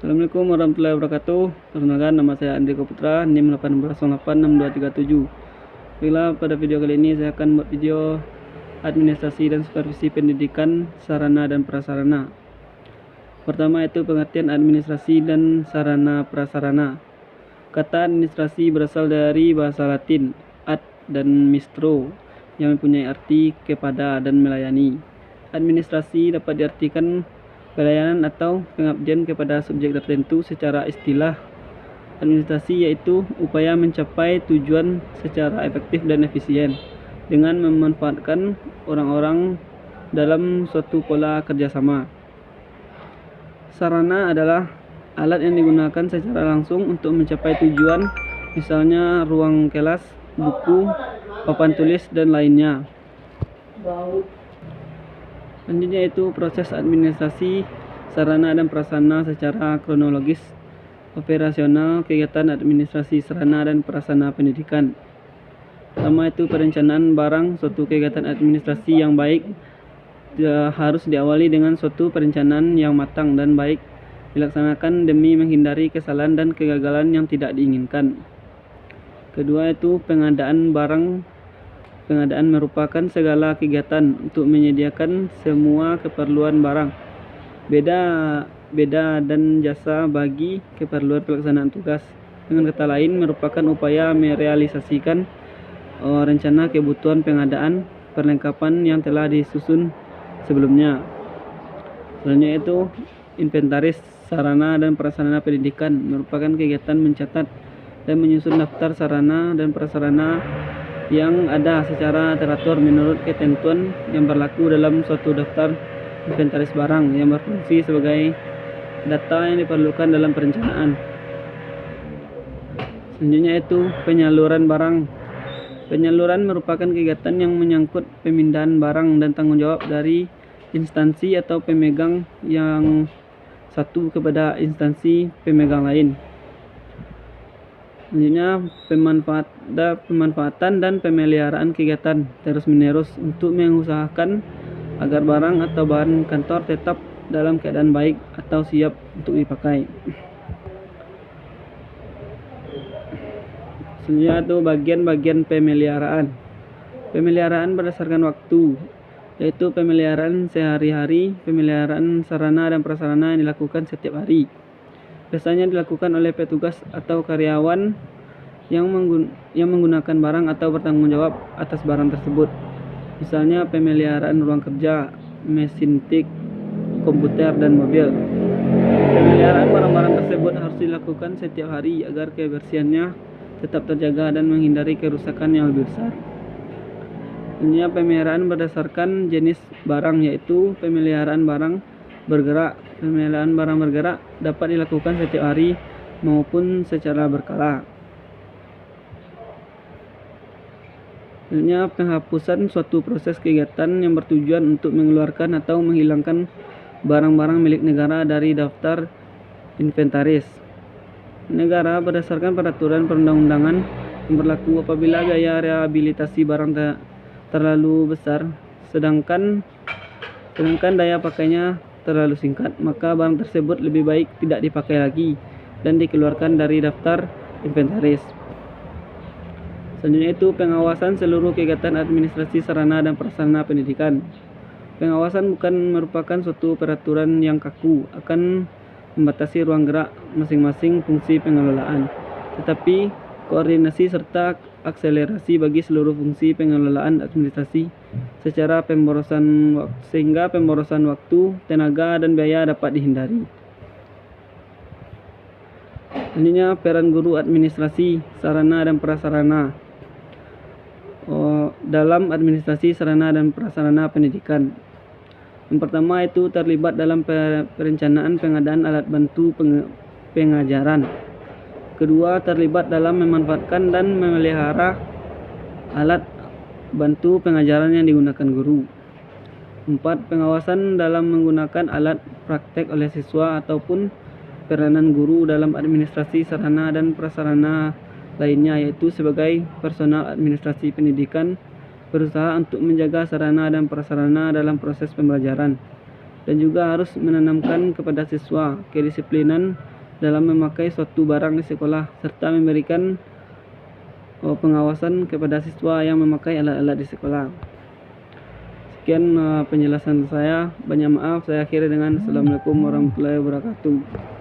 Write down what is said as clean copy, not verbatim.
Assalamualaikum warahmatullahi wabarakatuh. Perkenalkan, nama saya Andriko Putra, NIM 18086237. Baiklah, pada video kali ini saya akan buat video administrasi dan supervisi pendidikan sarana dan prasarana. Pertama itu pengertian administrasi dan sarana prasarana. Kata administrasi berasal dari bahasa Latin ad dan mistro yang mempunyai arti kepada dan melayani. Administrasi dapat diartikan pelayanan atau pengabdian kepada subjek tertentu. Secara istilah, administrasi yaitu upaya mencapai tujuan secara efektif dan efisien dengan memanfaatkan orang-orang dalam suatu pola kerjasama. Sarana adalah alat yang digunakan secara langsung untuk mencapai tujuan, misalnya ruang kelas, buku, papan tulis, dan lainnya. Selanjutnya itu proses administrasi sarana dan prasarana secara kronologis. Operasional kegiatan administrasi sarana dan prasarana pendidikan. Pertama itu perencanaan barang. Suatu kegiatan administrasi yang baik harus diawali dengan suatu perencanaan yang matang dan baik dilaksanakan demi menghindari kesalahan dan kegagalan yang tidak diinginkan. Kedua itu pengadaan barang. Pengadaan merupakan segala kegiatan untuk menyediakan semua keperluan barang, beda dan jasa bagi keperluan pelaksanaan tugas. Dengan kata lain, merupakan upaya merealisasikan rencana kebutuhan pengadaan perlengkapan yang telah disusun sebelumnya. Selanjutnya itu inventaris sarana dan prasarana pendidikan, merupakan kegiatan mencatat dan menyusun daftar sarana dan prasarana yang ada secara teratur menurut ketentuan yang berlaku dalam suatu daftar inventaris barang yang berfungsi sebagai data yang diperlukan dalam perencanaan. Selanjutnya itu penyaluran barang. Penyaluran merupakan kegiatan yang menyangkut pemindahan barang dan tanggung jawab dari instansi atau pemegang yang satu kepada instansi pemegang lain. Selanjutnya pemanfaatan dan pemeliharaan kegiatan terus-menerus untuk mengusahakan agar barang atau bahan kantor tetap dalam keadaan baik atau siap untuk dipakai. Selanjutnya itu bagian-bagian pemeliharaan. Pemeliharaan berdasarkan waktu, yaitu pemeliharaan sehari-hari. Pemeliharaan sarana dan prasarana yang dilakukan setiap hari biasanya dilakukan oleh petugas atau karyawan yang menggunakan barang atau bertanggung jawab atas barang tersebut. Misalnya pemeliharaan ruang kerja, mesin tik, komputer, dan mobil. Pemeliharaan barang-barang tersebut harus dilakukan setiap hari agar kebersihannya tetap terjaga dan menghindari kerusakan yang lebih besar. Selanjutnya pemeliharaan berdasarkan jenis barang, yaitu pemeliharaan barang bergerak. Pemeliharaan barang bergerak dapat dilakukan setiap hari maupun secara berkala. Selanjutnya penghapusan suatu proses kegiatan yang bertujuan untuk mengeluarkan atau menghilangkan barang-barang milik negara dari daftar inventaris negara berdasarkan peraturan perundang-undangan yang berlaku. Apabila biaya rehabilitasi barang terlalu besar sedangkan daya pakainya terlalu singkat, maka barang tersebut lebih baik tidak dipakai lagi dan dikeluarkan dari daftar inventaris. Selanjutnya itu pengawasan seluruh kegiatan administrasi sarana dan prasarana pendidikan. Pengawasan bukan merupakan suatu peraturan yang kaku akan membatasi ruang gerak masing-masing fungsi pengelolaan, tetapi koordinasi serta akselerasi bagi seluruh fungsi pengelolaan administrasi sehingga pemborosan waktu, tenaga, dan biaya dapat dihindari. Selanjutnya peran guru administrasi sarana dan prasarana dalam administrasi sarana dan prasarana pendidikan. Yang pertama itu terlibat dalam perencanaan pengadaan alat bantu pengajaran. Kedua, terlibat dalam memanfaatkan dan memelihara alat bantu pengajaran yang digunakan guru. 4. Pengawasan dalam menggunakan alat praktek oleh siswa ataupun peranan guru dalam administrasi sarana dan prasarana lainnya, yaitu sebagai personal administrasi pendidikan berusaha untuk menjaga sarana dan prasarana dalam proses pembelajaran dan juga harus menanamkan kepada siswa kedisiplinan dalam memakai suatu barang di sekolah, serta memberikan pengawasan kepada siswa yang memakai alat-alat di sekolah. Sekian penjelasan saya. Banyak maaf, saya akhiri dengan Assalamualaikum warahmatullahi wabarakatuh.